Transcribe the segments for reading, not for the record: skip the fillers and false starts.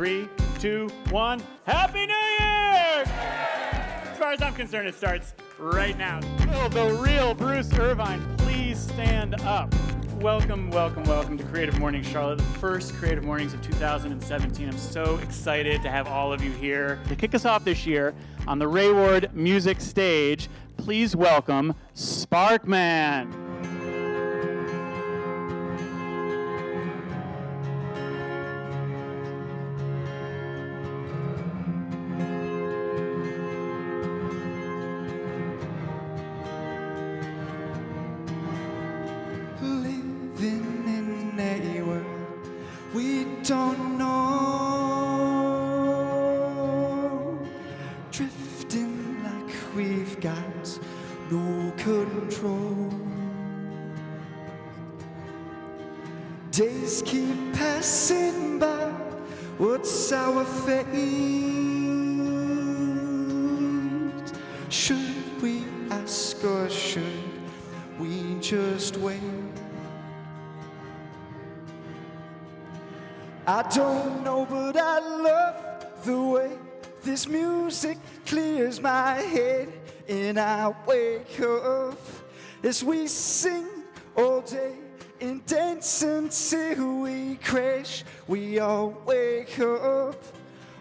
3, 2, 1. Happy New Year! As far as I'm concerned, it starts right now. Will the real Bruce Irvine please stand up? Welcome, welcome, welcome to Creative Mornings Charlotte, the first Creative Mornings of 2017. I'm so excited to have all of you here. To kick us off this year on the Ray Ward Music Stage, please welcome Sparkman. Don't know, drifting like we've got no control. Days keep passing by, what's our fate? Should we ask or should we just wait? I don't know, but I love the way this music clears my head. And I wake up as we sing all day and dance until we crash. We all wake up.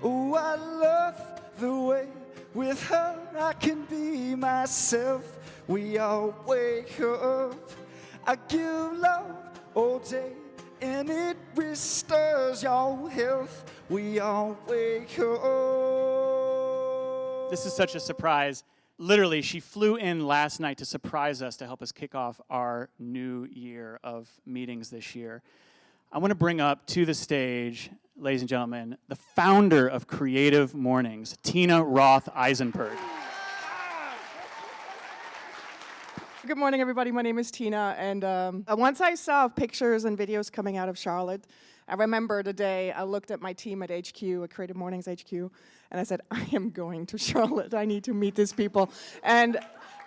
Oh, I love the way with her I can be myself. We all wake up. I give love all day and it restores your health. We all wake up. This is such a surprise. Literally, she flew in last night to surprise us, to help us kick off our new year of meetings this year. I want to bring up to the stage, ladies and gentlemen, the founder of Creative Mornings, Tina Roth Eisenberg. Good morning, everybody. My name is Tina, and once I saw pictures and videos coming out of Charlotte, I remember the day I looked at my team at HQ, at Creative Mornings HQ, and I said, I am going to Charlotte. I need to meet these people. And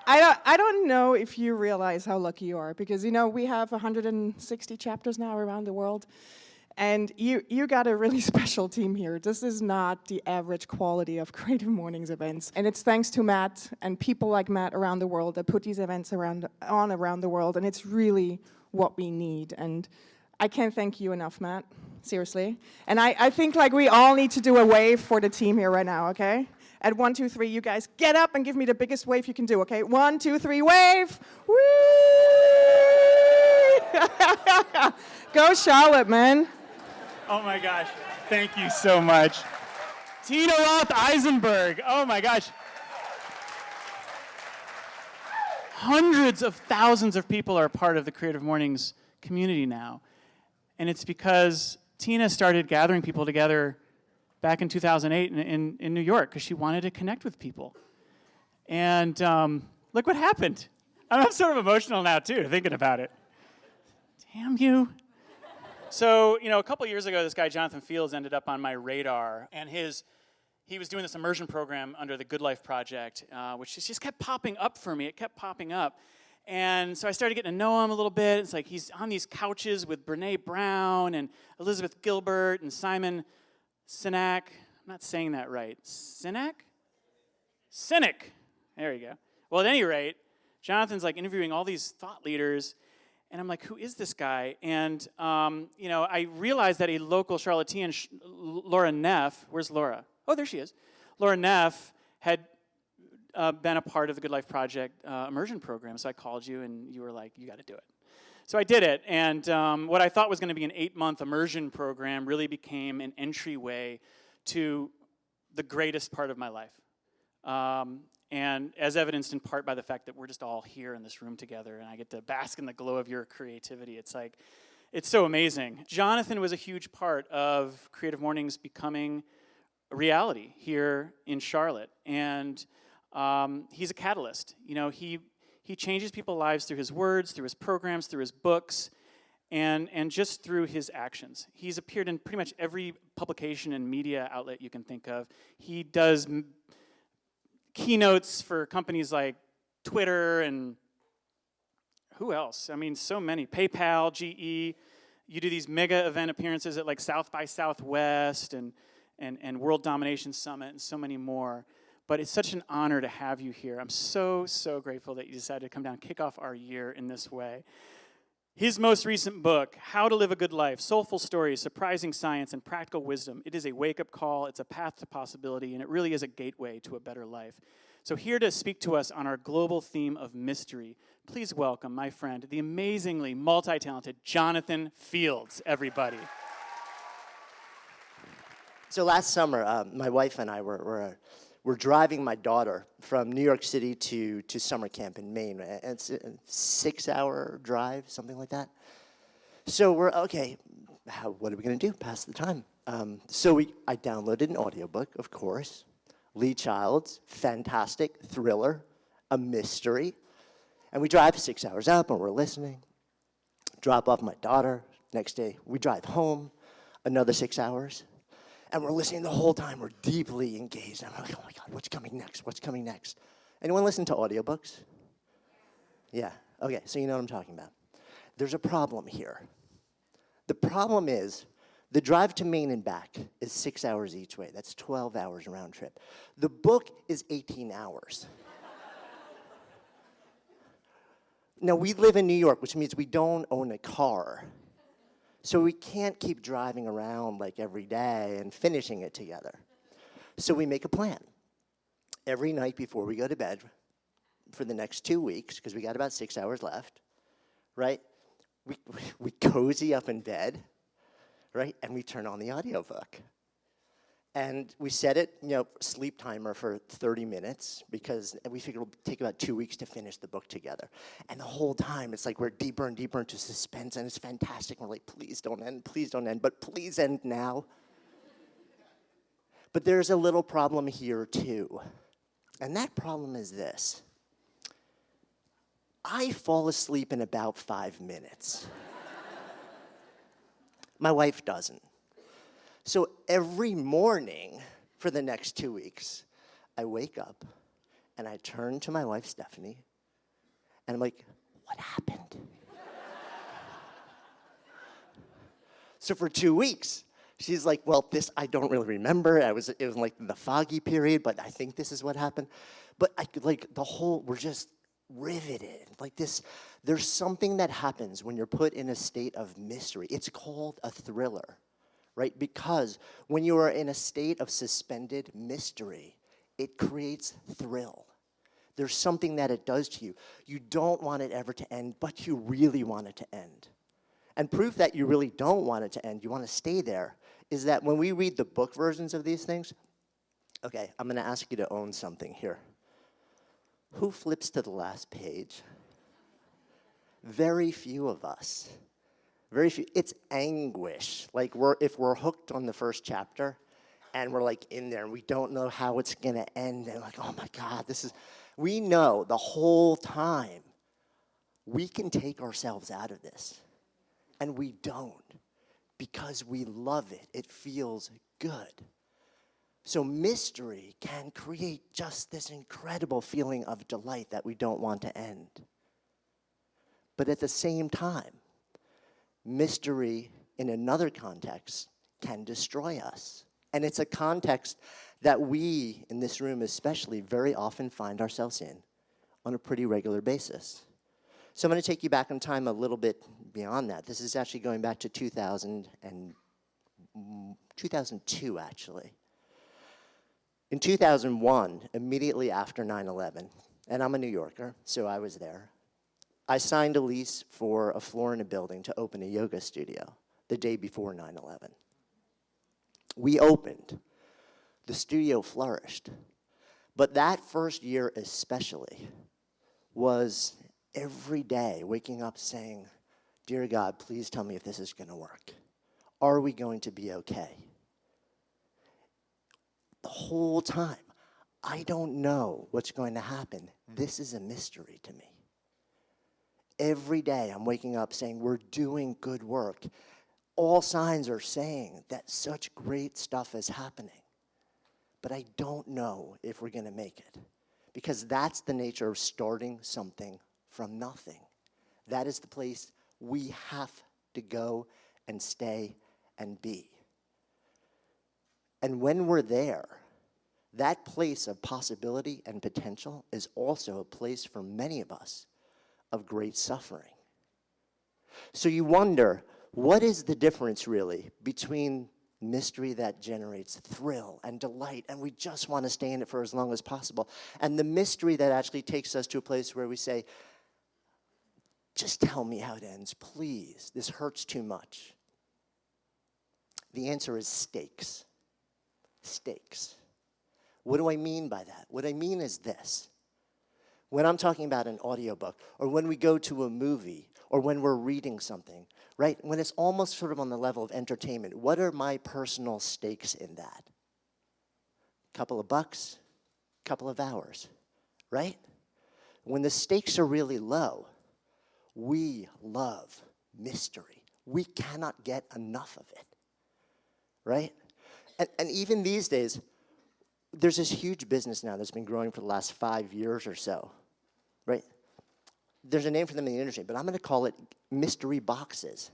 I don't know if you realize how lucky you are, because, you know, we have 160 chapters now around the world. And you got a really special team here. This is not the average quality of Creative Mornings events. And it's thanks to Matt and people like Matt around the world that put these events on around the world. And it's really what we need. And I can't thank you enough, Matt. Seriously. And I think like we all need to do a wave for the team here right now, okay? At 1, 2, 3, you guys get up and give me the biggest wave you can do, okay? 1, 2, 3, wave! Whee! Go Charlotte, man. Oh my gosh, thank you so much. Tina Roth Eisenberg, oh my gosh. Hundreds of thousands of people are part of the Creative Mornings community now. And it's because Tina started gathering people together back in 2008 in New York, because she wanted to connect with people. And look what happened. I'm sort of emotional now too, thinking about it. Damn you. So, you know, a couple years ago, this guy, Jonathan Fields, ended up on my radar, and he was doing this immersion program under the Good Life Project, which just kept popping up for me. It kept popping up. And so I started getting to know him a little bit. It's like he's on these couches with Brene Brown and Elizabeth Gilbert and Simon Sinek. I'm not saying that right. Sinek? Sinek. There you go. Well, at any rate, Jonathan's like interviewing all these thought leaders. And I'm like, who is this guy? And, you know, I realized that a local Charlottean, Laura Neff, where's Laura? Oh, there she is. Laura Neff had been a part of the Good Life Project immersion program. So I called you, and you were like, you got to do it. So I did it. And what I thought was going to be an 8-month immersion program really became an entryway to the greatest part of my life. And as evidenced in part by the fact that we're just all here in this room together, and I get to bask in the glow of your creativity. It's like, it's so amazing. Jonathan was a huge part of Creative Mornings becoming a reality here in Charlotte. And he's a catalyst. You know, he changes people's lives through his words, through his programs, through his books, and just through his actions. He's appeared in pretty much every publication and media outlet you can think of. He does keynotes for companies like Twitter and who else? I mean, so many. PayPal, GE. You do these mega event appearances at like South by Southwest, and and World Domination Summit and so many more. But it's such an honor to have you here. I'm so, so grateful that you decided to come down and kick off our year in this way. His most recent book, How to Live a Good Life, Soulful Stories, Surprising Science, and Practical Wisdom. It is a wake-up call, it's a path to possibility, and it really is a gateway to a better life. So here to speak to us on our global theme of mystery, please welcome my friend, the amazingly multi-talented Jonathan Fields, everybody. So last summer, my wife and I were driving my daughter from New York City to summer camp in Maine. It's a 6-hour drive, something like that. So we're, okay, what are we going to do? Pass the time. So I downloaded an audiobook, of course. Lee Child's, fantastic thriller, a mystery. And we drive 6 hours up and we're listening. Drop off my daughter. Next day, we drive home, another 6 hours. And we're listening the whole time. We're deeply engaged. I'm like, oh my God, what's coming next? What's coming next? Anyone listen to audiobooks? Yeah. Okay, so you know what I'm talking about. There's a problem here. The problem is the drive to Maine and back is 6 hours each way. That's 12 hours round trip. The book is 18 hours. Now, we live in New York, which means we don't own a car. So we can't keep driving around like every day and finishing it together. So we make a plan. Every night before we go to bed for the next 2 weeks, because we got about 6 hours left, right? We cozy up in bed, right? And we turn on the audiobook. And we set it, sleep timer for 30 minutes because we figured it'll take about 2 weeks to finish the book together. And the whole time, it's like we're deeper and deeper into suspense, and it's fantastic. We're like, please don't end, but please end now. But there's a little problem here, too. And that problem is this. I fall asleep in about 5 minutes. My wife doesn't. So every morning for the next 2 weeks, I wake up and I turn to my wife, Stephanie, and I'm like, what happened? So for 2 weeks, she's like, well, this I don't really remember. It was like the foggy period, but I think this is what happened. But we're just riveted. Like this, there's something that happens when you're put in a state of mystery. It's called a thriller. Right? Because when you are in a state of suspended mystery, it creates thrill. There's something that it does to you. You don't want it ever to end, but you really want it to end. And proof that you really don't want it to end, you want to stay there, is that when we read the book versions of these things, okay, I'm going to ask you to own something here. Who flips to the last page? Very few of us. Very few. It's anguish. Like if we're hooked on the first chapter and we're like in there and we don't know how it's going to end and like, oh my God, we know the whole time we can take ourselves out of this. And we don't because we love it. It feels good. So mystery can create just this incredible feeling of delight that we don't want to end. But at the same time, mystery in another context can destroy us. And it's a context that we, in this room especially, very often find ourselves in on a pretty regular basis. So I'm going to take you back in time a little bit beyond that. This is actually going back to 2002, actually. In 2001, immediately after 9/11, and I'm a New Yorker, so I was there, I signed a lease for a floor in a building to open a yoga studio the day before 9/11. We opened. The studio flourished. But that first year especially was every day waking up saying, dear God, please tell me if this is going to work. Are we going to be okay? The whole time, I don't know what's going to happen. This is a mystery to me. Every day I'm waking up saying, we're doing good work. All signs are saying that such great stuff is happening. But I don't know if we're going to make it. Because that's the nature of starting something from nothing. That is the place we have to go and stay and be. And when we're there, that place of possibility and potential is also a place for many of us of great suffering. So you wonder, what is the difference really between mystery that generates thrill and delight, and we just want to stay in it for as long as possible, and the mystery that actually takes us to a place where we say, just tell me how it ends, please. This hurts too much. The answer is stakes. Stakes. What do I mean by that? What I mean is this. When I'm talking about an audiobook, or when we go to a movie, or when we're reading something, right? When it's almost sort of on the level of entertainment, what are my personal stakes in that? Couple of bucks, couple of hours, right? When the stakes are really low, we love mystery. We cannot get enough of it, right? And even these days, there's this huge business now that's been growing for the last 5 years or so, right? There's a name for them in the industry, but I'm going to call it mystery boxes.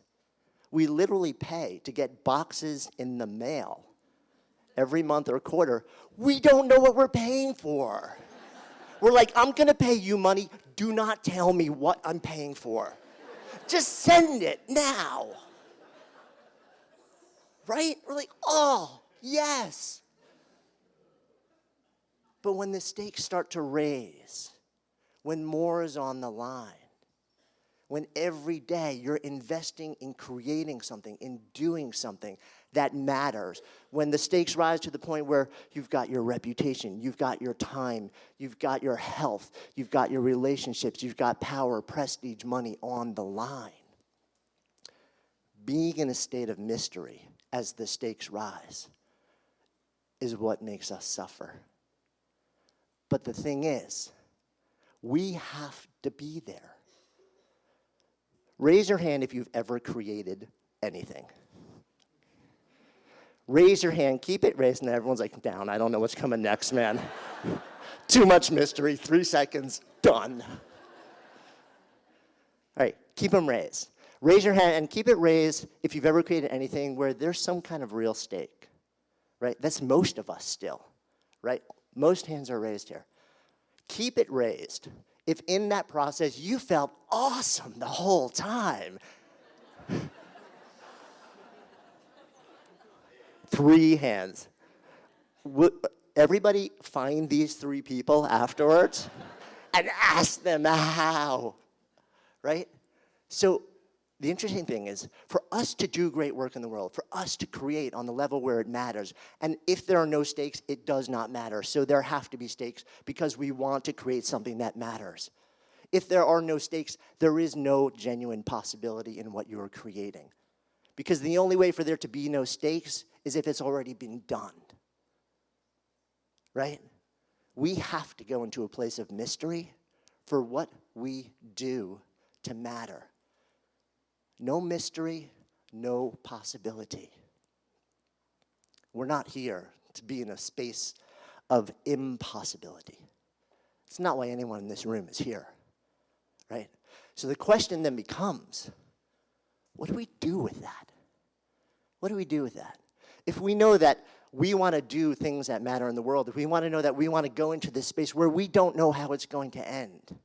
We literally pay to get boxes in the mail every month or quarter. We don't know what we're paying for. We're like, I'm going to pay you money. Do not tell me what I'm paying for. Just send it now. Right? We're like, oh, yes. But when the stakes start to raise, when more is on the line, when every day you're investing in creating something, in doing something that matters, when the stakes rise to the point where you've got your reputation, you've got your time, you've got your health, you've got your relationships, you've got power, prestige, money on the line. Being in a state of mystery as the stakes rise is what makes us suffer. But the thing is, we have to be there. Raise your hand if you've ever created anything. Raise your hand, keep it raised, and everyone's like, down, I don't know what's coming next, man. Too much mystery, 3 seconds, done. All right, keep them raised. Raise your hand and keep it raised if you've ever created anything where there's some kind of real stake, right? That's most of us still, right? Most hands are raised here. Keep it raised if in that process you felt awesome the whole time. 3 hands. Everybody find these 3 people afterwards and ask them how, right? So the interesting thing is, for us to do great work in the world, for us to create on the level where it matters, and if there are no stakes, it does not matter. So there have to be stakes because we want to create something that matters. If there are no stakes, there is no genuine possibility in what you are creating. Because the only way for there to be no stakes is if it's already been done. Right? We have to go into a place of mystery for what we do to matter. No mystery, no possibility. We're not here to be in a space of impossibility. It's not why anyone in this room is here, right? So the question then becomes, what do we do with that? What do we do with that? If we know that we want to do things that matter in the world, if we want to know that we want to go into this space where we don't know how it's going to end,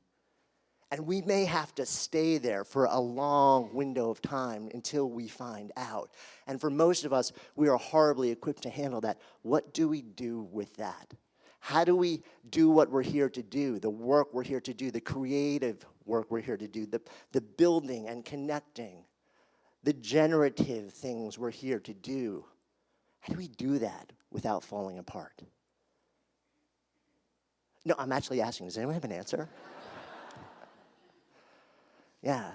and we may have to stay there for a long window of time until we find out. And for most of us, we are horribly equipped to handle that. What do we do with that? How do we do what we're here to do, the work we're here to do, the creative work we're here to do, the building and connecting, the generative things we're here to do? How do we do that without falling apart? No, I'm actually asking, does anyone have an answer? Yeah.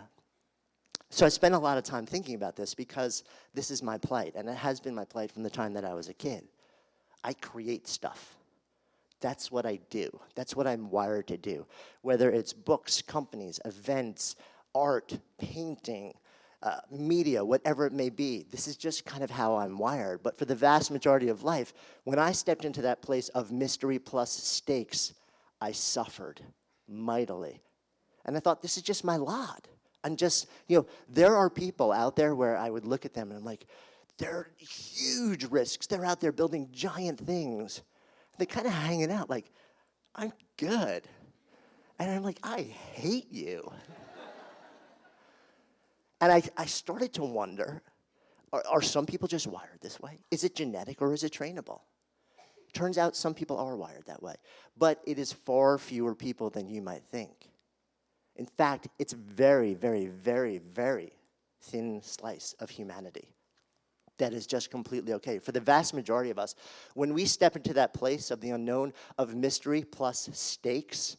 So I spent a lot of time thinking about this because this is my plight, and it has been my plight from the time that I was a kid. I create stuff. That's what I do. That's what I'm wired to do. Whether it's books, companies, events, art, painting, media, whatever it may be. This is just kind of how I'm wired. But for the vast majority of life, when I stepped into that place of mystery plus stakes, I suffered mightily. And I thought, this is just my lot. I'm just, there are people out there where I would look at them and I'm like, They're huge risks. They're out there building giant things. They're kind of hanging out like, I'm good. And I'm like, I hate you. And I started to wonder, are some people just wired this way? Is it genetic or is it trainable? Turns out some people are wired that way. But it is far fewer people than you might think. In fact, it's very, very, very, very thin slice of humanity that is just completely okay. For the vast majority of us, when we step into that place of the unknown, of mystery plus stakes,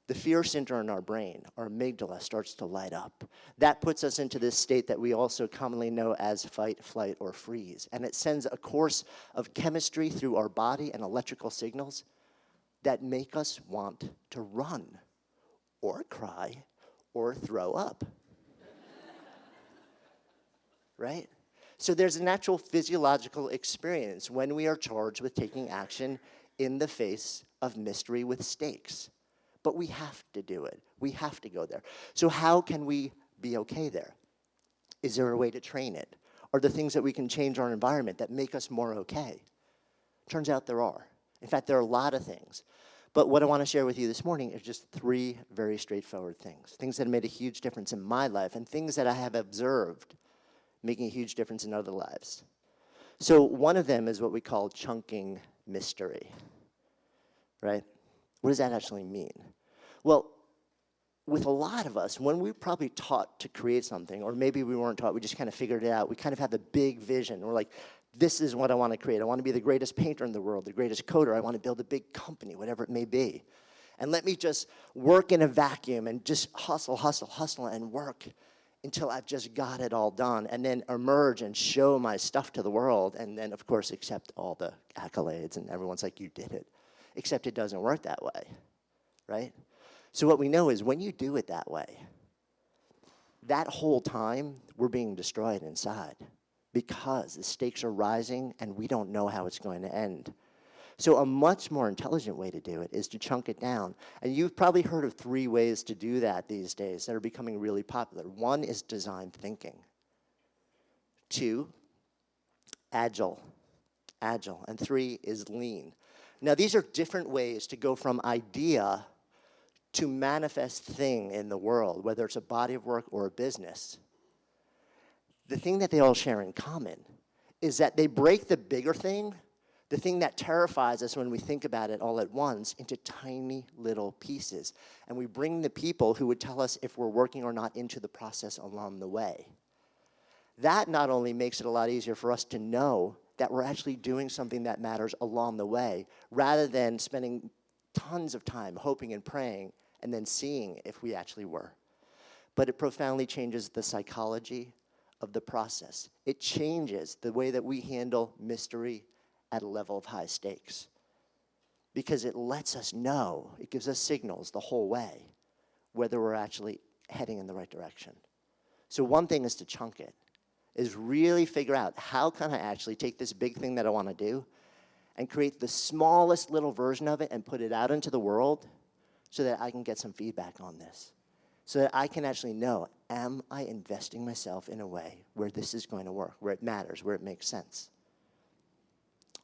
the fear center in our brain, our amygdala, starts to light up. That puts us into this state that we also commonly know as fight, flight, or freeze. And it sends a course of chemistry through our body and electrical signals that make us want to run, or cry, or throw up. Right? So there's a natural physiological experience when we are charged with taking action in the face of mystery with stakes. But we have to do it. We have to go there. So how can we be okay there? Is there a way to train it? Are there things that we can change our environment that make us more okay? Turns out there are. In fact, there are a lot of things. But what I want to share with you this morning is just 3 very straightforward things that have made a huge difference in my life and things that I have observed making a huge difference in other lives. So one of them is what we call chunking mystery, right? What does that actually mean? Well, with a lot of us, when we were probably taught to create something, or maybe we weren't taught, we just kind of figured it out. We kind of have the big vision. We're like, this is what I want to create. I want to be the greatest painter in the world, the greatest coder. I want to build a big company, whatever it may be. And let me just work in a vacuum and just hustle, hustle, hustle, and work until I've just got it all done, and then emerge and show my stuff to the world, and then, of course, accept all the accolades, and everyone's like, you did it. Except it doesn't work that way, right? So what we know is when you do it that way, that whole time, we're being destroyed inside because the stakes are rising, and we don't know how it's going to end. So a much more intelligent way to do it is to chunk it down. And you've probably heard of 3 ways to do that these days that are becoming really popular. 1 is design thinking. 2, agile. And 3 is lean. Now, these are different ways to go from idea to manifest thing in the world, whether it's a body of work or a business. The thing that they all share in common is that they break the bigger thing, the thing that terrifies us when we think about it all at once, into tiny little pieces. And we bring the people who would tell us if we're working or not into the process along the way. That not only makes it a lot easier for us to know that we're actually doing something that matters along the way, rather than spending tons of time hoping and praying and then seeing if we actually were. But it profoundly changes the psychology of the process. It changes the way that we handle mystery at a level of high stakes, because it lets us know, it gives us signals the whole way whether we're actually heading in the right direction. So one thing is to chunk it, is really figure out how can I actually take this big thing that I want to do and create the smallest little version of it and put it out into the world so that I can get some feedback on this, so that I can actually know, am I investing myself in a way where this is going to work, where it matters, where it makes sense?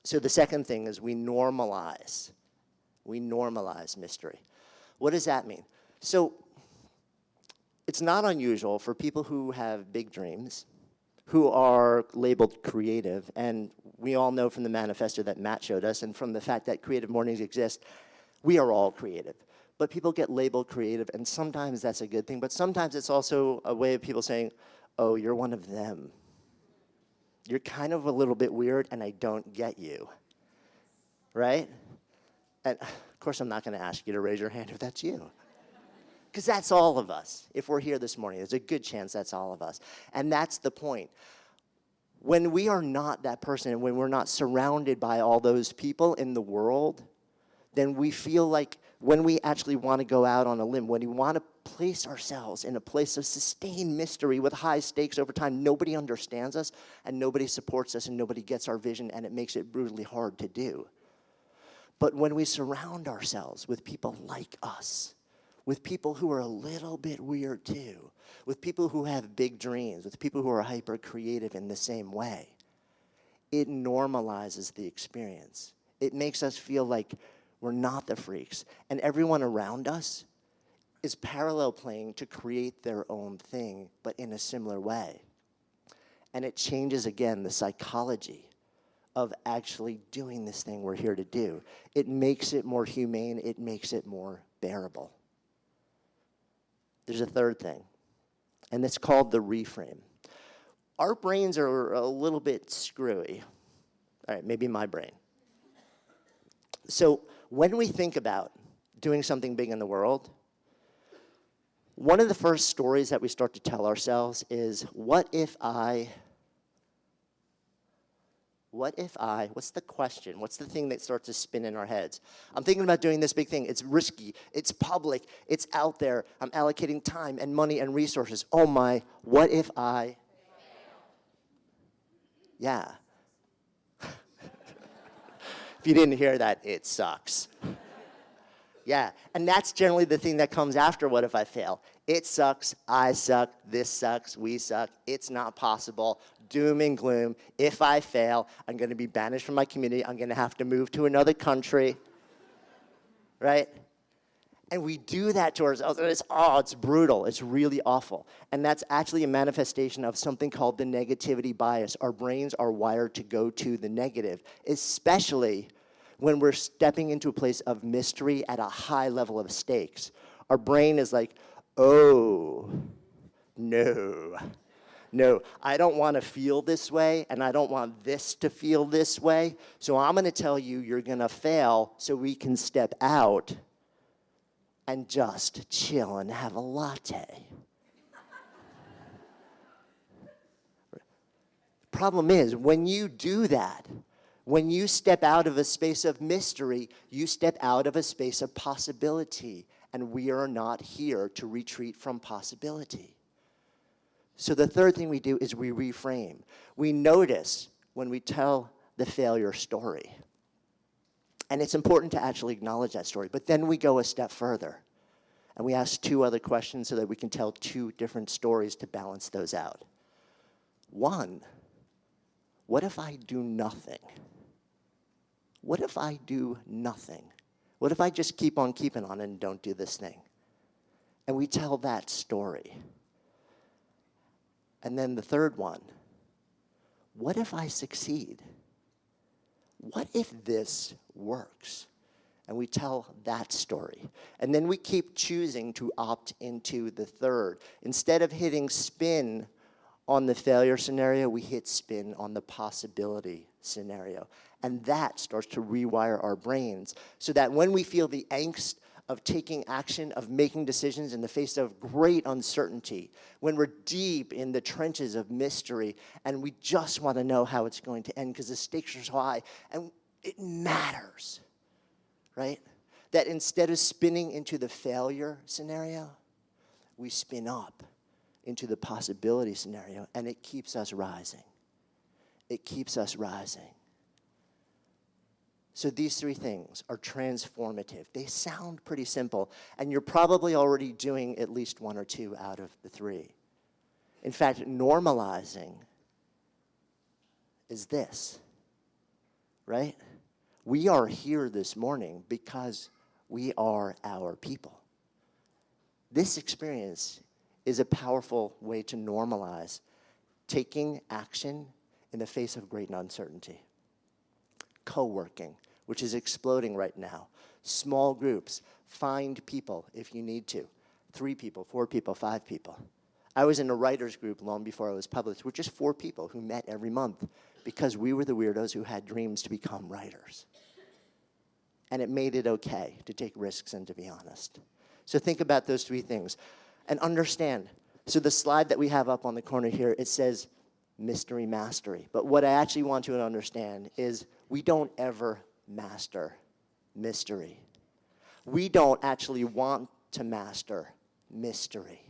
So the second thing is we normalize mystery. What does that mean? So it's not unusual for people who have big dreams, who are labeled creative, and we all know from the manifesto that Matt showed us and from the fact that Creative Mornings exist, we are all creative. But people get labeled creative, and sometimes that's a good thing, but sometimes it's also a way of people saying, oh, you're one of them. You're kind of a little bit weird, and I don't get you, right? And of course, I'm not going to ask you to raise your hand if that's you, because that's all of us. If we're here this morning, there's a good chance that's all of us. And that's the point. When we are not that person, and when we're not surrounded by all those people in the world, then we feel like when we actually want to go out on a limb, when we want to place ourselves in a place of sustained mystery with high stakes over time, nobody understands us, and nobody supports us, and nobody gets our vision, and it makes it brutally hard to do. But when we surround ourselves with people like us, with people who are a little bit weird too, with people who have big dreams, with people who are hyper creative in the same way, it normalizes the experience. It makes us feel like we're not the freaks. And everyone around us is parallel playing to create their own thing, but in a similar way. And it changes, again, the psychology of actually doing this thing we're here to do. It makes it more humane. It makes it more bearable. There's a third thing, and it's called the reframe. Our brains are a little bit screwy. All right, maybe my brain. So when we think about doing something big in the world, one of the first stories that we start to tell ourselves is, what's the question? What's the thing that starts to spin in our heads? I'm thinking about doing this big thing. It's risky. It's public. It's out there. I'm allocating time and money and resources. Oh my, what if I? Yeah. If you didn't hear that, it sucks. Yeah, and that's generally the thing that comes after what if I fail. It sucks, I suck, this sucks, we suck, it's not possible, doom and gloom. If I fail, I'm going to be banished from my community, I'm going to have to move to another country, right? And we do that to ourselves, and it's brutal, it's really awful. And that's actually a manifestation of something called the negativity bias. Our brains are wired to go to the negative, especially when we're stepping into a place of mystery at a high level of stakes. Our brain is like, oh, no, I don't want to feel this way, and I don't want this to feel this way, so I'm going to tell you you're going to fail so we can step out and just chill and have a latte. Problem is, when you do that, when you step out of a space of mystery, you step out of a space of possibility, and we are not here to retreat from possibility. So the third thing we do is we reframe. We notice when we tell the failure story. And it's important to actually acknowledge that story, but then we go a step further, and we ask two other questions so that we can tell two different stories to balance those out. One, what if I do nothing? What if I do nothing? What if I just keep on keeping on and don't do this thing? And we tell that story. And then the third one, what if I succeed? What if this works? And we tell that story. And then we keep choosing to opt into the third. Instead of hitting spin on the failure scenario, we hit spin on the possibility scenario. And that starts to rewire our brains so that when we feel the angst of taking action, of making decisions in the face of great uncertainty, when we're deep in the trenches of mystery and we just want to know how it's going to end because the stakes are so high and it matters, right? That instead of spinning into the failure scenario, we spin up into the possibility scenario, and it keeps us rising. It keeps us rising. So these three things are transformative. They sound pretty simple, and you're probably already doing at least one or two out of the three. In fact, normalizing is this, right? We are here this morning because we are our people. This experience is a powerful way to normalize taking action in the face of great uncertainty. Co-working, which is exploding right now. Small groups, find people if you need to. 3 people, 4 people, 5 people. I was in a writer's group long before I was published with just 4 people who met every month because we were the weirdos who had dreams to become writers. And it made it okay to take risks and to be honest. So think about those 3 things and understand. So the slide that we have up on the corner here, it says mystery mastery. But what I actually want you to understand is we don't ever master mystery. We don't actually want to master mystery.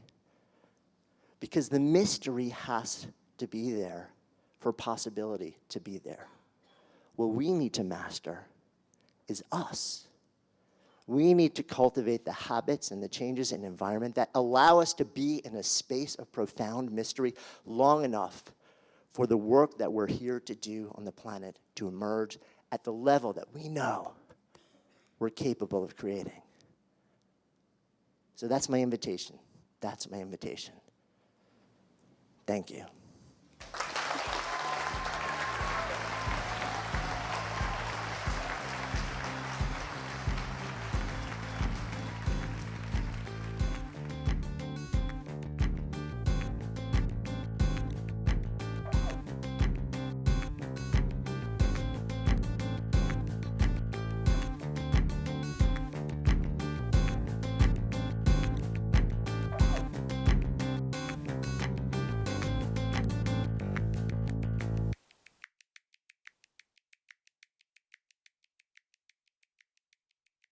Because the mystery has to be there for possibility to be there. What we need to master is us. We need to cultivate the habits and the changes in environment that allow us to be in a space of profound mystery long enough for the work that we're here to do on the planet to emerge at the level that we know we're capable of creating. So that's my invitation. That's my invitation. Thank you.